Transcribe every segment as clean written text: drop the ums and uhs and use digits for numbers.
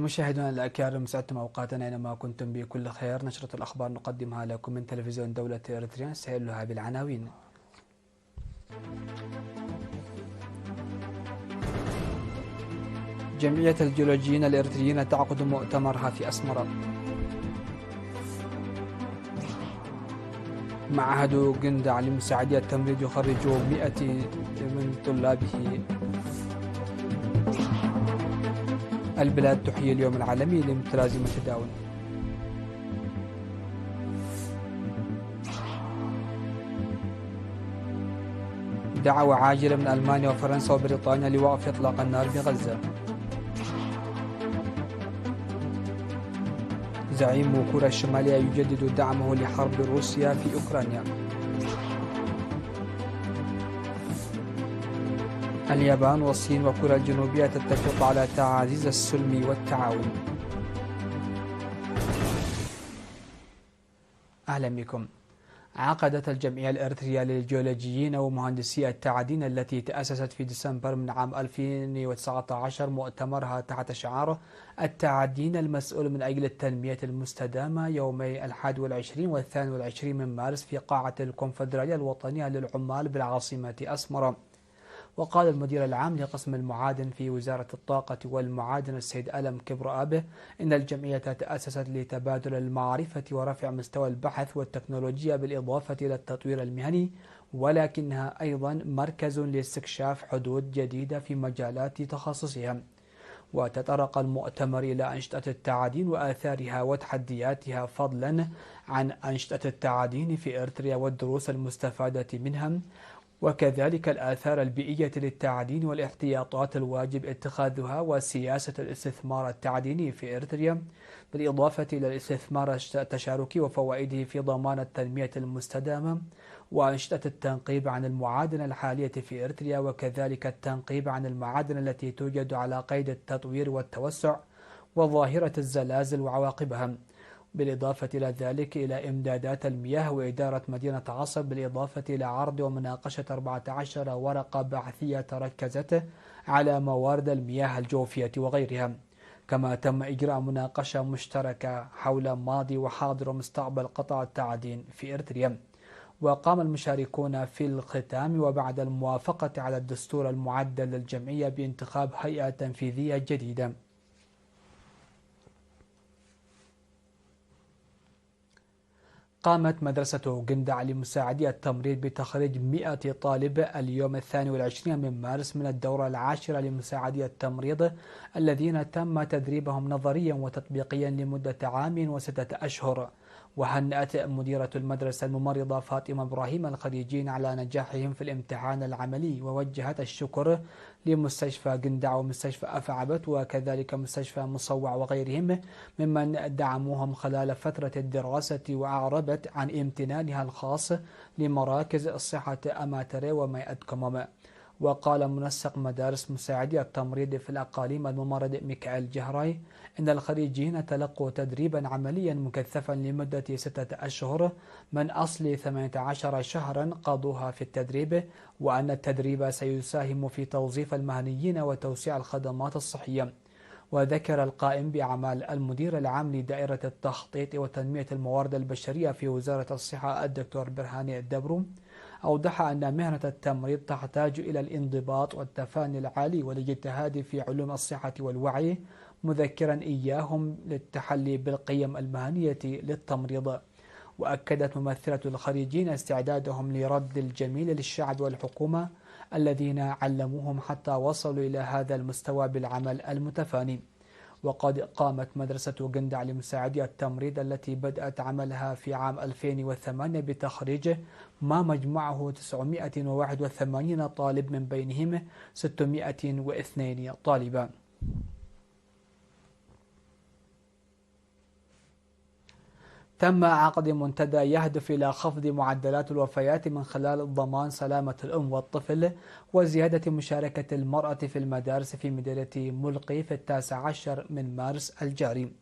المشاهدون الأكارم، سعدتم أوقاتنا أينما كنتم بكل خير. نشرة الأخبار نقدمها لكم من تلفزيون دولة إريتريا، نستهلها بالعناوين. جمعية الجيولوجيين الإريتريين تعقد مؤتمرها في أسمرة. معهد قندع لمساعدي التمريض يخرج 100 من طلابه. البلاد تحيي اليوم العالمي لمتلازمة داون. دعوة عاجلة من ألمانيا وفرنسا وبريطانيا لوقف إطلاق النار بغزة. زعيم كوريا الشمالية يجدد دعمه لحرب روسيا في أوكرانيا. اليابان والصين وكوريا الجنوبية تتفق على تعزيز السلم والتعاون. أهلا بكم. عقدت الجمعية الإريترية للجيولوجيين ومهندسي التعدين التي تأسست في ديسمبر من عام 2019 مؤتمرها تحت شعار التعدين المسؤول من أجل التنمية المستدامة يومي 21 و 22 من مارس في قاعة الكونفدرالية الوطنية للعمال بالعاصمة أسمرة. وقال المدير العام لقسم المعادن في وزارة الطاقة والمعادن السيد ألم كبرآبه إن الجمعية تأسست لتبادل المعرفة ورفع مستوى البحث والتكنولوجيا بالإضافة إلى التطوير المهني، ولكنها أيضا مركز لاستكشاف حدود جديدة في مجالات تخصصها. وتطرق المؤتمر إلى أنشطة التعدين وآثارها وتحدياتها، فضلا عن أنشطة التعدين في إريتريا والدروس المستفادة منها، وكذلك الآثار البيئية للتعدين والاحتياطات الواجب اتخاذها وسياسة الاستثمار التعديني في إريتريا، بالإضافة إلى الاستثمار التشاركي وفوائده في ضمان التنمية المستدامة، وأنشطة التنقيب عن المعادن الحالية في إريتريا، وكذلك التنقيب عن المعادن التي توجد على قيد التطوير والتوسع، وظاهرة الزلازل وعواقبها، بالإضافة إلى ذلك إلى إمدادات المياه وإدارة مدينة عصر، بالإضافة إلى عرض ومناقشة 14 ورقة بحثية تركزت على موارد المياه الجوفية وغيرها. كما تم إجراء مناقشة مشتركة حول ماضي وحاضر ومستقبل قطاع التعدين في إريتريا. وقام المشاركون في الختام وبعد الموافقة على الدستور المعدل للجمعية بانتخاب هيئة تنفيذية جديدة. قامت مدرسة قندع لمساعدي التمريض بتخريج 100 طالب اليوم 22 من مارس من الدورة العاشرة لمساعدي التمريض الذين تم تدريبهم نظريا وتطبيقيا لمدة عام و6 أشهر. وهنأت مديرة المدرسة الممرضة فاطمة إبراهيم الخريجين على نجاحهم في الامتحان العملي، ووجهت الشكر لمستشفى قندع ومستشفى أفعبت وكذلك مستشفى مصوع وغيرهم ممن دعموهم خلال فترة الدراسة، وأعربت عن امتنانها الخاص لمراكز الصحة أماتري وميأت كمام. وقال منسق مدارس مساعدي التمريض في الأقاليم الممرض ميكائيل جهراي إن الخريجين تلقوا تدريبا عمليا مكثفا لمدة 6 أشهر من أصل 18 شهرا قضوها في التدريب، وأن التدريب سيساهم في توظيف المهنيين وتوسيع الخدمات الصحية. وذكر القائم بأعمال المدير العام لدائرة التخطيط وتنمية الموارد البشرية في وزارة الصحة الدكتور برهاني الدبرو، أوضح أن مهنة التمريض تحتاج إلى الانضباط والتفاني العالي والاجتهاد في علوم الصحة والوعي، مذكرا إياهم للتحلي بالقيم المهنية للتمريض. وأكدت ممثلة الخريجين استعدادهم لرد الجميل للشعب والحكومة الذين علموهم حتى وصلوا إلى هذا المستوى بالعمل المتفاني. وقد قامت مدرسة قندع لمساعدي التمريض التي بدأت عملها في عام 2008 بتخريج ما مجمعه 981 طالب، من بينهم 602 طالبا. تم عقد منتدى يهدف إلى خفض معدلات الوفيات من خلال ضمان سلامة الأم والطفل وزيادة مشاركة المرأة في المدارس في مدينة ملقي في 19 من مارس الجاري.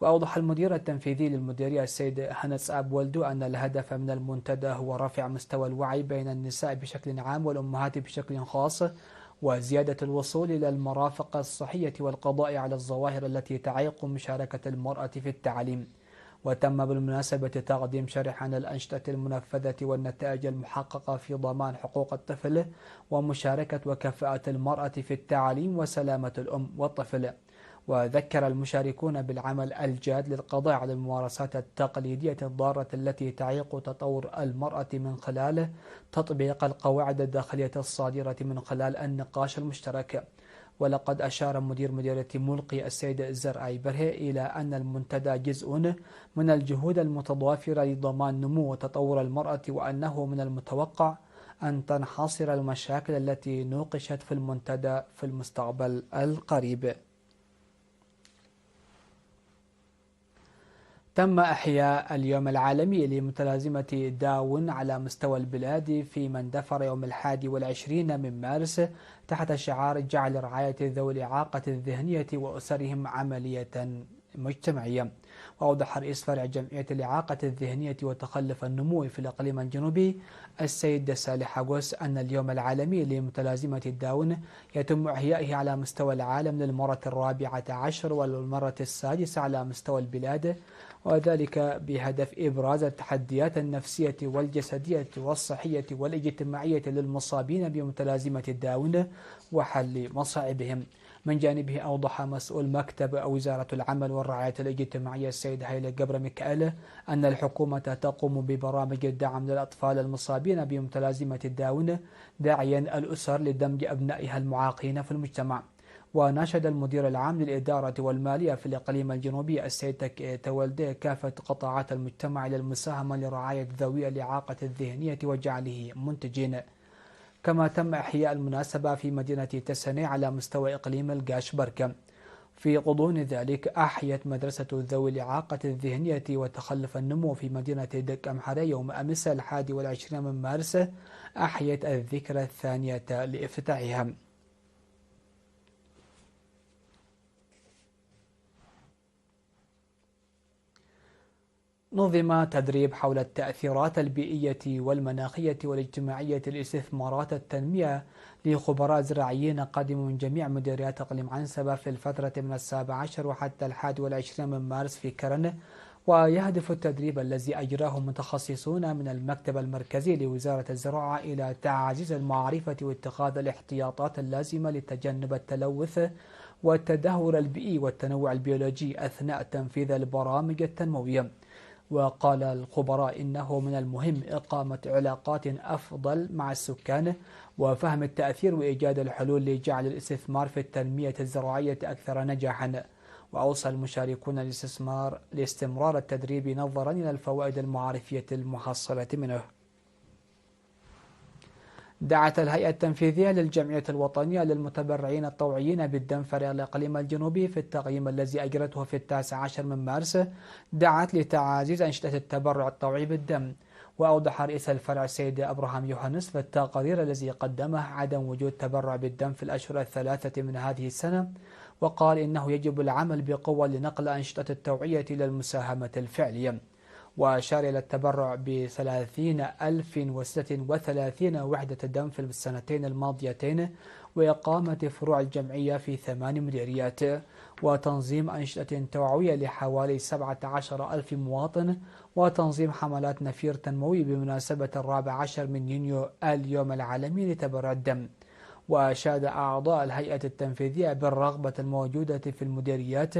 وأوضح المدير التنفيذي للمديرية السيد هنس أب ولدو أن الهدف من المنتدى هو رفع مستوى الوعي بين النساء بشكل عام والأمهات بشكل خاص، وزيادة الوصول إلى المرافق الصحية والقضاء على الظواهر التي تعيق مشاركة المرأة في التعليم. وتم بالمناسبة تقديم شرح عن الأنشطة المنفذة والنتائج المحققة في ضمان حقوق الطفل ومشاركة وكفاءة المرأة في التعليم وسلامة الأم والطفل. وذكر المشاركون بالعمل الجاد للقضاء على الممارسات التقليدية الضارة التي تعيق تطور المرأة من خلال تطبيق القواعد الداخلية الصادرة من خلال النقاش المشترك. ولقد أشار مدير مديرية ملقي السيد الزرعي برهي إلى أن المنتدى جزء من الجهود المتضافرة لضمان نمو وتطور المرأة، وأنه من المتوقع أن تنحصر المشاكل التي نوقشت في المنتدى في المستقبل القريب. تم إحياء اليوم العالمي لمتلازمة داون على مستوى البلاد في مندفر يوم 21 من مارس تحت شعار جعل رعاية ذوي الإعاقة الذهنية وأسرهم عملية مجتمعية. وأوضح رئيس فرع جمعية الإعاقة الذهنية وتخلف النمو في الإقليم الجنوبي السيد صالح أغوس أن اليوم العالمي لمتلازمة الداون يتم إحيائه على مستوى العالم للمرة 14 والمرة 6 على مستوى البلاد، وذلك بهدف إبراز التحديات النفسية والجسدية والصحية والاجتماعية للمصابين بمتلازمة الداون وحل مصاعبهم. من جانبه أوضح مسؤول مكتب وزارة العمل والرعاية الاجتماعية السيد هيل جبر ميكائيل أن الحكومة تقوم ببرامج الدعم للأطفال المصابين بمتلازمة الداون، داعيا الأسر لدمج أبنائها المعاقين في المجتمع. وناشد المدير العام للإدارة والمالية في الإقليم الجنوبي السيد تولدي كافة قطاعات المجتمع للمساهمة لرعاية ذوي الإعاقة الذهنية وجعله منتجين. كما تم إحياء المناسبة في مدينة تسني على مستوى إقليم القاش بركة. في غضون ذلك أحيت مدرسة ذوي الإعاقة الذهنية وتخلف النمو في مدينة دك أمحرة يوم أمس 21 من مارس أحيت الذكرى الثانية لافتتاحها. نظم تدريب حول التأثيرات البيئية والمناخية والاجتماعية لاستثمارات التنمية لخبراء زراعيين قادموا من جميع مديريات إقليم عنسبة في الفترة من 17 وحتى 21 من مارس في كرن. ويهدف التدريب الذي أجراه متخصصون من المكتب المركزي لوزارة الزراعة إلى تعزيز المعرفة واتخاذ الاحتياطات اللازمة لتجنب التلوث والتدهور البيئي والتنوع البيولوجي أثناء تنفيذ البرامج التنموية. وقال الخبراء إنه من المهم إقامة علاقات أفضل مع السكان وفهم التأثير وإيجاد الحلول لجعل الاستثمار في التنمية الزراعية أكثر نجاحا. وأوصى المشاركون لاستمرار التدريب نظرا إلى الفوائد المعرفية المحصلة منه. دعت الهيئة التنفيذية للجمعية الوطنية للمتبرعين الطوعيين بالدم فرع الإقليم الجنوبي في التقييم الذي أجرته في 19 من مارس دعت لتعزيز أنشطة التبرع الطوعي بالدم. وأوضح رئيس الفرع السيد أبراهام يوحنس في التقرير الذي قدمه عدم وجود تبرع بالدم في الأشهر الثلاثة من هذه السنة، وقال إنه يجب العمل بقوة لنقل أنشطة التوعية إلى المساهمة الفعلية. وأشار إلى التبرع ب30,036 وحدة دم في السنتين الماضيتين وإقامة فروع الجمعية في 8 مديريات وتنظيم أنشطة توعوية لحوالي 17,000 مواطن وتنظيم حملات نفير تنموي بمناسبة 14 من يونيو اليوم العالمي لتبرع الدم. وأشاد أعضاء الهيئة التنفيذية بالرغبة الموجودة في المديريات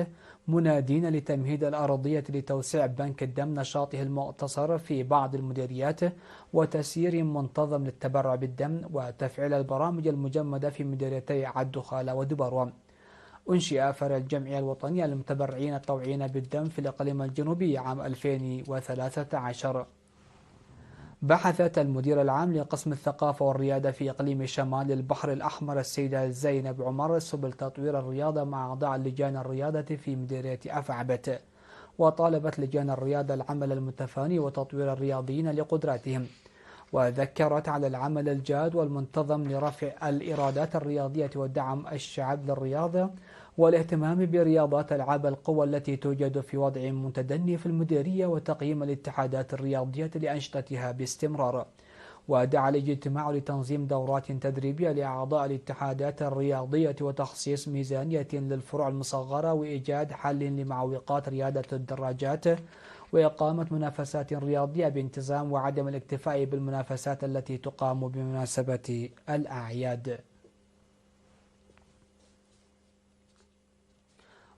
منادين لتمهيد الأرضية لتوسيع بنك الدم نشاطه المقتصر في بعض المديريات وتسيير منتظم للتبرع بالدم وتفعيل البرامج المجمدة في مديريتي عدو خالة ودبروة. أنشئ فرع الجمعية الوطنية للمتبرعين الطوعيين بالدم في الإقليم الجنوبي عام 2013. بحثت المدير العام لقسم الثقافة والريادة في إقليم شمال البحر الأحمر السيدة زينب عمر سبل تطوير الرياضة مع أعضاء لجان الرياضة في مديرية أفعبت. وطالبت لجان الرياضة العمل المتفاني وتطوير الرياضيين لقدراتهم. وذكرت على العمل الجاد والمنتظم لرفع الإيرادات الرياضية ودعم الشعب للرياضة والاهتمام برياضات ألعاب القوى التي توجد في وضع متدني في المديرية وتقييم الاتحادات الرياضية لأنشطتها باستمرار. ودعا الاجتماع لتنظيم دورات تدريبية لأعضاء الاتحادات الرياضية وتخصيص ميزانية للفروع المصغرة وإيجاد حل لمعوقات رياضة الدراجات وإقامة منافسات رياضية بانتظام وعدم الاكتفاء بالمنافسات التي تقام بمناسبة الأعياد.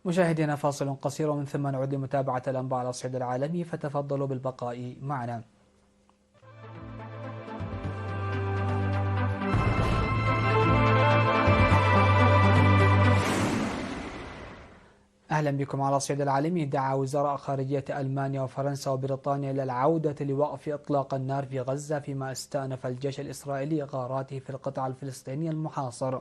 مشاهدينا فاصل قصير ومن ثم نعود لمتابعة الأنباء على الصعيد العالمي، فتفضلوا بالبقاء معنا. أهلا بكم على الصعيد العالمي. دعا وزراء خارجية ألمانيا وفرنسا وبريطانيا إلى العودة لوقف إطلاق النار في غزة، فيما استأنف الجيش الإسرائيلي غاراته في القطاع الفلسطيني المحاصر.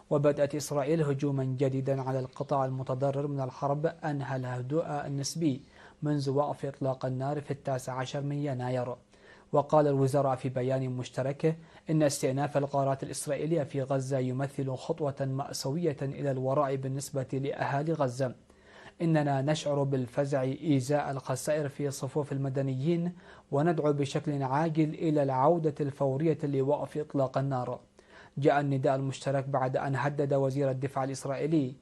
وبدأت إسرائيل هجوما جديدا على القطاع المتضرر من الحرب أنهى الهدوء النسبي منذ وقف إطلاق النار في 19 من يناير. وقال الوزراء في بيان مشترك إن استئناف الغارات الإسرائيلية في غزة يمثل خطوة مأساوية إلى الوراء بالنسبة لأهالي غزة. إننا نشعر بالفزع إزاء الخسائر في صفوف المدنيين، وندعو بشكل عاجل إلى العودة الفورية لوقف إطلاق النار. جاء النداء المشترك بعد أن هدد وزير الدفاع الإسرائيلي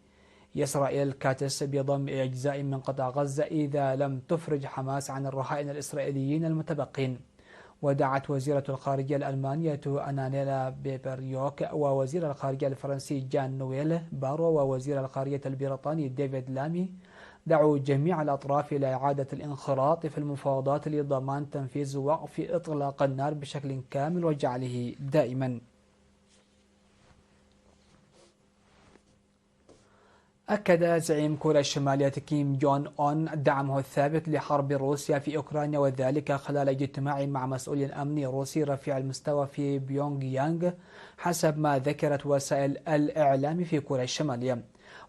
إسرائيل كاتس بضم أجزاء من قطاع غزة إذا لم تفرج حماس عن الرهائن الإسرائيليين المتبقين. ودعت وزيرة الخارجية الألمانية أنانيلا بيبريوك ووزير الخارجية الفرنسي جان نويل بارو ووزير الخارجية البريطاني ديفيد لامي دعوا جميع الأطراف إلى إعادة الانخراط في المفاوضات لضمان تنفيذ وقف إطلاق النار بشكل كامل وجعله دائما. أكد زعيم كوريا الشمالية كيم جون أون دعمه الثابت لحرب روسيا في أوكرانيا، وذلك خلال اجتماع مع مسؤول أمني روسي رفيع المستوى في بيونغ يانغ، حسب ما ذكرت وسائل الإعلام في كوريا الشمالية.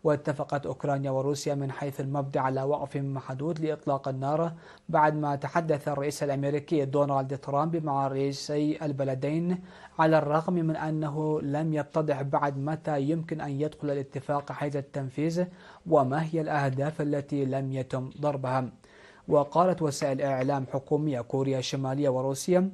واتفقت أوكرانيا وروسيا من حيث المبدأ على وقف محدود لإطلاق النار بعد ما تحدث الرئيس الأمريكي دونالد ترامب مع رئيسي البلدين، على الرغم من أنه لم يتضح بعد متى يمكن أن يدخل الاتفاق حيز التنفيذ وما هي الأهداف التي لم يتم ضربها. وقالت وسائل إعلام حكومية كوريا الشمالية وروسيا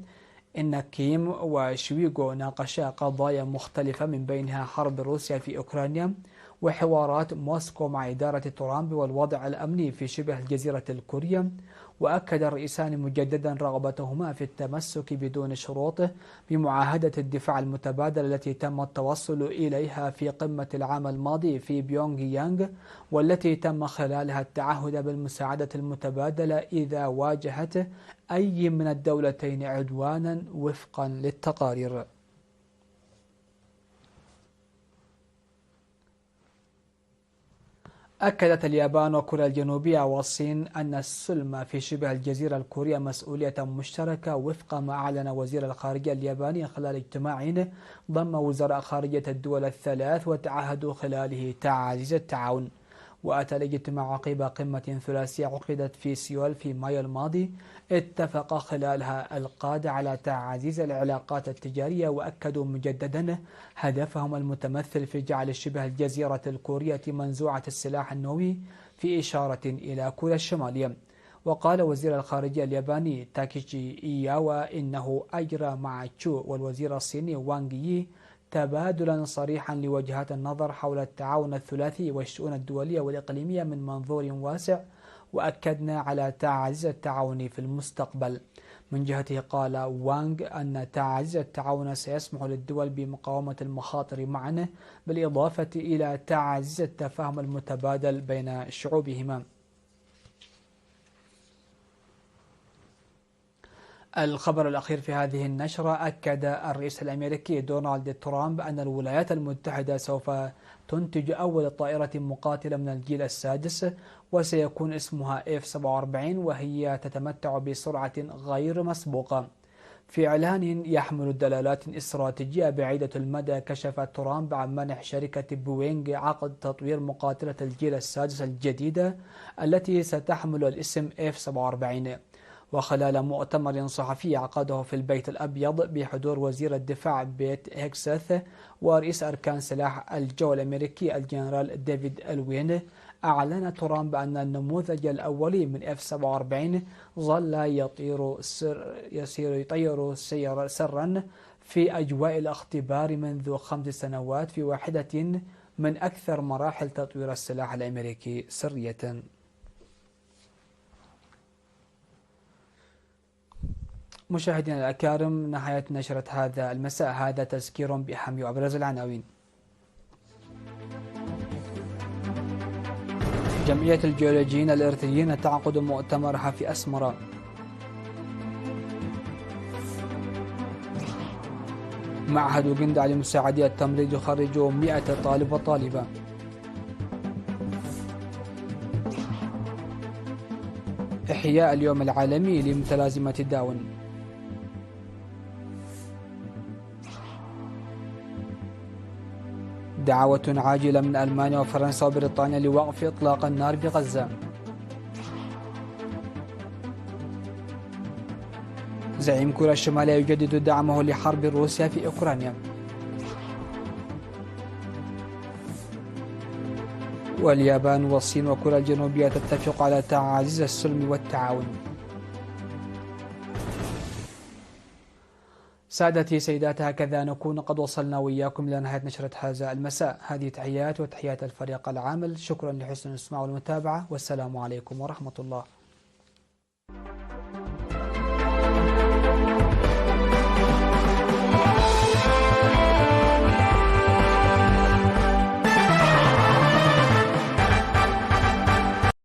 إن كيم وشويغو ناقشا قضايا مختلفة من بينها حرب روسيا في أوكرانيا وحوارات موسكو مع إدارة ترامب والوضع الأمني في شبه الجزيرة الكورية. وأكد الرئيسان مجددا رغبتهما في التمسك بدون شروط بمعاهدة الدفاع المتبادل التي تم التوصل إليها في قمة العام الماضي في بيونغ يانغ، والتي تم خلالها التعهد بالمساعدة المتبادلة إذا واجهت أي من الدولتين عدوانا وفقا للتقارير. أكدت اليابان وكوريا الجنوبية والصين أن السلم في شبه الجزيرة الكورية مسؤولية مشتركة، وفق ما أعلن وزير الخارجية الياباني خلال اجتماع ضم وزراء خارجية الدول الثلاث وتعهدوا خلاله تعزيز التعاون. وأتى الاجتماع عقب قمة ثلاثية عقدت في سيول في مايو الماضي اتفق خلالها القادة على تعزيز العلاقات التجارية، وأكدوا مجددا هدفهم المتمثل في جعل شبه الجزيرة الكورية منزوعة السلاح النووي، في إشارة إلى كوريا الشمالية. وقال وزير الخارجية الياباني تاكيشي إياوا إنه أجرى مع تشو والوزير الصيني وانغ يي تبادلا صريحا لوجهات النظر حول التعاون الثلاثي والشؤون الدولية والإقليمية من منظور واسع، وأكدنا على تعزيز التعاون في المستقبل. من جهته قال وانغ أن تعزيز التعاون سيسمح للدول بمقاومة المخاطر معا، بالإضافة إلى تعزيز التفاهم المتبادل بين شعوبهما. الخبر الأخير في هذه النشرة: أكد الرئيس الأمريكي دونالد ترامب أن الولايات المتحدة سوف تنتج أول طائرة مقاتلة من الجيل السادس، وسيكون اسمها F-47، وهي تتمتع بسرعة غير مسبوقة. في إعلان يحمل دلالات استراتيجية بعيدة المدى، كشف ترامب عن منح شركة بوينغ عقد تطوير مقاتلة الجيل السادس الجديدة التي ستحمل الاسم F-47. وخلال مؤتمر صحفي عقده في البيت الأبيض بحضور وزير الدفاع بيت هيكسث ورئيس أركان سلاح الجو الأمريكي الجنرال ديفيد ألوين، أعلن ترامب أن النموذج الأولي من F-47 ظل يطير سرا في أجواء الاختبار منذ 5 سنوات في واحدة من أكثر مراحل تطوير السلاح الأمريكي سرية. مشاهدينا الأكارم، نهاية نشرة هذا المساء. هذا تذكير بأهم وأبرز العناوين. جمعية الجيولوجيين الإرثيين تعقد مؤتمرها في أسمرة. معهد جندع لمساعدي التمريض يخرج 100 طالب وطالبة. إحياء اليوم العالمي لمتلازمة داون. دعوة عاجلة من ألمانيا وفرنسا وبريطانيا لوقف إطلاق النار بغزة. زعيم كوريا الشمالية يجدد دعمه لحرب روسيا في أوكرانيا. واليابان والصين وكوريا الجنوبية تتفق على تعزيز السلم والتعاون. سادتي سيداتي، هكذا نكون قد وصلنا وإياكم إلى نهاية نشرة هذا المساء. هذه تحيات وتحيات الفريق العامل. شكرا لحسن الاستماع والمتابعة، والسلام عليكم ورحمة الله.